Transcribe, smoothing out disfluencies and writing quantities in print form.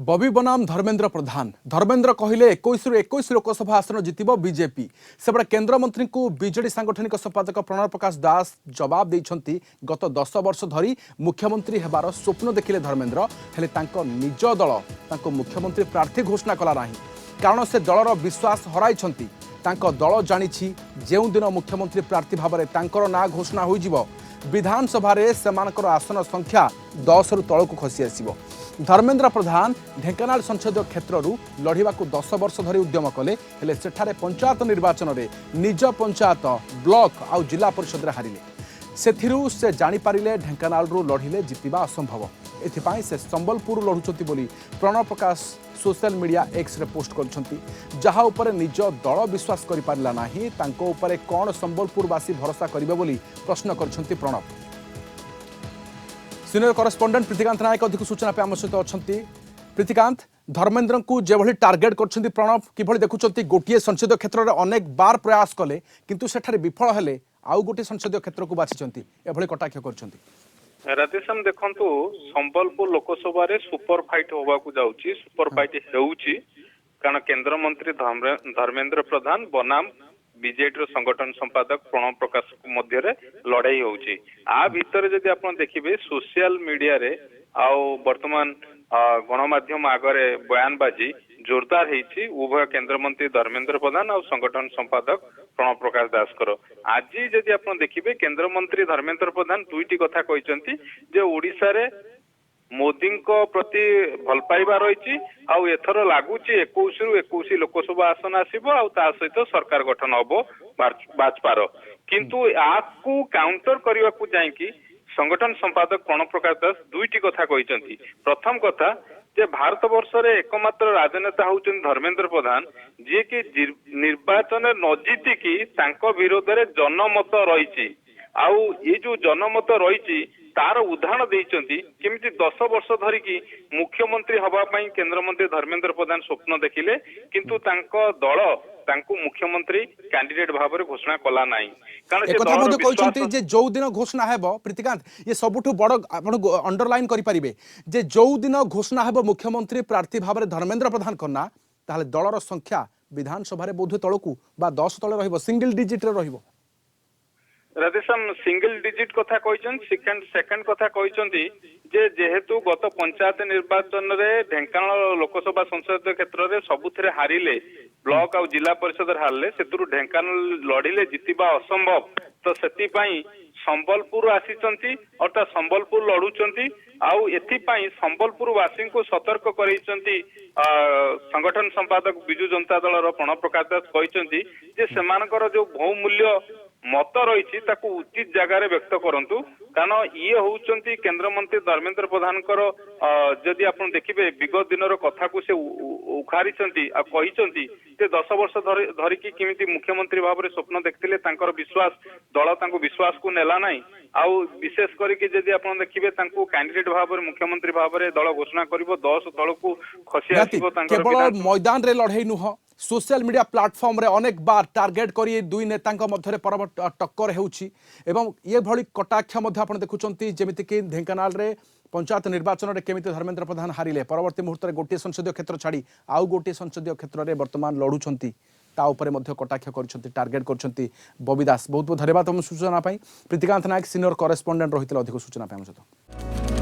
बबी बनाम धर्मेन्द्र कहले 21 रु 21 लोकसभा आसन जितिब बीजेपी सेबड़े केन्द्रमंत्री को बीजेडी सांगठनिक संपादक प्रणव प्रकाश दास जवाब देइछंती गत 10 वर्ष धरी मुख्यमंत्री हेबार स्वप्न देखिले धर्मेन्द्र हेले तांको निज दल तांको मुख्यमंत्री प्रार्थी घोषणा कला नाही कारण से दलर विश्वास हराइछंती तांको दल जानिछि जेउ दिन मुख्यमंत्री प्रार्थी भाबरे तांकर ना घोषणा होइजिवो विधानसभा रे सेमानकर आसन संख्या 10 रु तळकु खसी आसीबो। धर्मेन्द्र प्रधान ढेंकानाल संसदीय क्षेत्र लढ़ाक 10 वर्ष धरी उद्यम कले हेले सेठारे पंचायत निर्वाचन में निज पंचायत ब्लॉक आउ जिला परिषद हारिले सेथिरु से जानिपारे ढेंकानाल लढ़िले जितिबा असंभव एथिपाई से संबलपुर लढ़ुचंती बोली Pranab Prakash social media X रे पोस्ट करछंती जहा ऊपर निज दल विश्वास करि पारला नाही तांको ऊपर कोन संबलपुरवासी भरोसा करिवे बोली प्रश्न करछंती प्रणव। सीनियर करेस्पोंडेंट प्रीतिकांत नायक अधिक सूचना पे आम सहित अच्छा। प्रीतिकांत धर्मेन्द्र को जेभली टार्गेट कर प्रणव किभली देखुं गोटे संसदीय क्षेत्र में अनेक बार प्रयास कले किंतु सेठारे विफल हेले आउ गोटे संसदीय क्षेत्र को बाछिचंती एभली कटाक्ष करछंती। राधेश्याम देखंतु संबलपुर लोकसभा रे सुपर फाइट होबाकू जाउची सुपर फाइट हेउची कारण केंद्र मंत्री धर्मेन्द्र प्रधान बनाम बीजेडी संगठन संपादक प्रणव प्रकाश मध्य लड़ाई होउची आ भितर जदि आपण देखिबे सोशल मीडिया रे आउ वर्तमान गणमाध्यम आगरे बयानबाजी जोरदार हेची उभय केंद्र मंत्री धर्मेन्द्र प्रधान और संगठन संपादक प्रणव प्रकाश दास कर आज जदि आपण देखिबे केंद्र मंत्री धर्मेन्द्र प्रधान दुईटी कथा कहिसंती जे ओडिसा रे मोदी प्रति भल पाइबा रही एथर लगुच 21 रु 21 लोकसभा आसन आसब सहित सरकार गठन हम बाजपार किंतु आपको काउंटर करने को जाकि संगठन संपादक प्रणव प्रकाश दास दुईटी कथा कही। प्रथम कथा जे भारत वर्ष रे एकमात्र राजनेता होउछन धर्मेन्द्र प्रधान जे कि निर्वाचन न जीतिकी तांको विरोध रे जनमत रही आउ ये जो जनमत रही तार उदाहरण देइचंती केमिति 10 वर्ष धरिकी मुख्यमंत्री हवा पई केंद्र मंत्री धर्मेन्द्र प्रधान स्वप्न देखिले किंतु तांको दल तांको मुख्यमंत्री कैंडिडेट भाव में घोषणा कला नाही कारण से कथा मध्ये कहउचंती जे जो दिन घोषणा हेबो प्रीतिकांत ये सबुठु बड़ आपण अंडरलाइन करि परिबे जे जो दिन घोषणा हेबो मुख्यमंत्री प्रार्थी भाव में धर्मेन्द्र प्रधान करना ताले दलर संख्या विधानसभा रे बोधे तळकू बा 10 तळे रहिबो सिंगल डिजिट रे रहिबो। राधेश्याम सिंगल डिजिट कथा सेकंड कथा कहते जे जेहेतु गत पंचायत निर्वाचन रे ढेंकानाल लोकसभा संसदीय क्षेत्र रे सबुथिरे हारिले ब्लॉक और जिला परिषद हारले सेतुरु ढेंकानाल लड़िले जितिबा असंभव तो सेति पई संबलपुर आसीचंती अर्थात संबलपुर लड़ुचंती आउ एथिपाई संबलपुर वासी को सतर्क करैचंती संगठन संपादक बिजू जनता दल प्रणव प्रकाश दास कहचंती जे सेमानकर जो बहुमूल्य मत रही उचित जगार व्यक्त करंतु कारण ये होउचंती केंद्र मंत्री धर्मेन्द्र प्रधान जदि आपण देखिबे विगत दिनर कथा को से उखारिचंती आ कहिचंती जे 10 वर्ष धरिकी किमिति मुख्यमंत्री भाव में स्वप्न देखथिले तांकर विश्वास दल तांको विश्वास को नेला नाही आउ विशेष करके जदि आपण देखिबे तांको कैंडिडेट भाव में मुख्यमंत्री भाव में दल घोषणा करिवो 10 तळ को खसी आसीबो तांकर केवल मैदान रे लढाई नुह सोशल मीडिया प्लेटफॉर्म रे अनेक बार टार्गेट करी दुई नेता मध्य टक्कर होउची एवं ये भली कटाक्ष मध्य आपण देखुचंती जेमिति कि ढेंकानाल रे पंचायत निर्वाचन रे केमिति धर्मेन्द्र प्रधान हारिले परवर्ती मुहूर्त रे गोटे संसदीय क्षेत्र छाड़ी आउ गोटे संसदीय क्षेत्र रे वर्तमान लढुचंती ता उपरे मध्य कटाक्ष करछंती टार्गेट करछंती बबी दास बहुत बहुत धन्यवाद तुम सूचना पाई। प्रीतिकांत नायक सीनियर करेस्पोंडेंट रहितले अधिक सूचना पाई हम सहित।